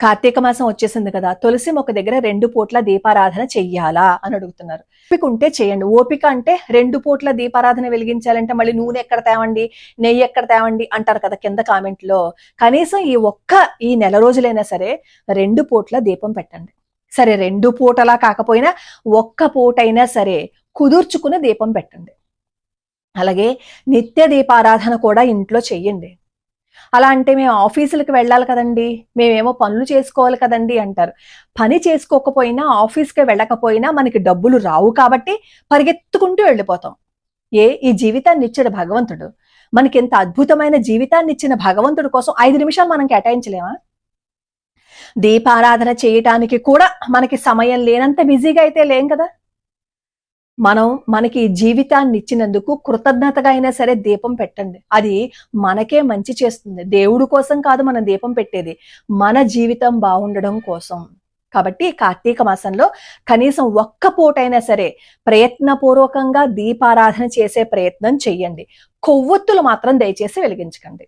కార్తీక మాసం వచ్చేసింది కదా, తులసి మొక్క దగ్గర 2 పూట్ల దీపారాధన చెయ్యాలా అని అడుగుతున్నారు. ఓపిక ఉంటే చేయండి. ఓపిక అంటే 2 పూట్ల దీపారాధన వెలిగించాలంటే మళ్ళీ నూనె ఎక్కడ తేవండి, నెయ్యి ఎక్కడ తేవండి అంటారు కదా కింద కామెంట్ లో. కనీసం ఈ నెల రోజులైనా సరే 2 పూట్ల దీపం పెట్టండి. సరే 2 పూటలా కాకపోయినా ఒక్క పూటైనా సరే కుదుర్చుకుని దీపం పెట్టండి. అలాగే నిత్య దీపారాధన కూడా ఇంట్లో చెయ్యండి. అలా అంటే మేము ఆఫీసులకు వెళ్ళాలి కదండి, మేమేమో పనులు చేసుకోవాలి కదండి అంటారు. పని చేసుకోకపోయినా, ఆఫీస్కి వెళ్ళకపోయినా మనకి డబ్బులు రావు కాబట్టి పరిగెత్తుకుంటూ వెళ్ళిపోతాం. ఈ జీవితాన్ని ఇచ్చిన భగవంతుడు, మనకి ఎంత అద్భుతమైన జీవితాన్ని ఇచ్చిన భగవంతుడి కోసం 5 నిమిషాలు మనం కేటాయించలేమా? దీపారాధన చేయటానికి కూడా మనకి సమయం లేనంత బిజీగా అయితే లేం కదా. మనకి జీవితాన్ని ఇచ్చినందుకు కృతజ్ఞతగా అయినా సరే దీపం పెట్టండి. అది మనకే మంచి చేస్తుంది. దేవుడి కోసం కాదు మనం దీపం పెట్టేది, మన జీవితం బాగుండడం కోసం. కాబట్టి కార్తీక మాసంలో కనీసం ఒక్క పూటైనా సరే ప్రయత్నపూర్వకంగా దీపారాధన చేసే ప్రయత్నం చెయ్యండి. కొవ్వొత్తులు మాత్రం దయచేసి వెలిగించకండి.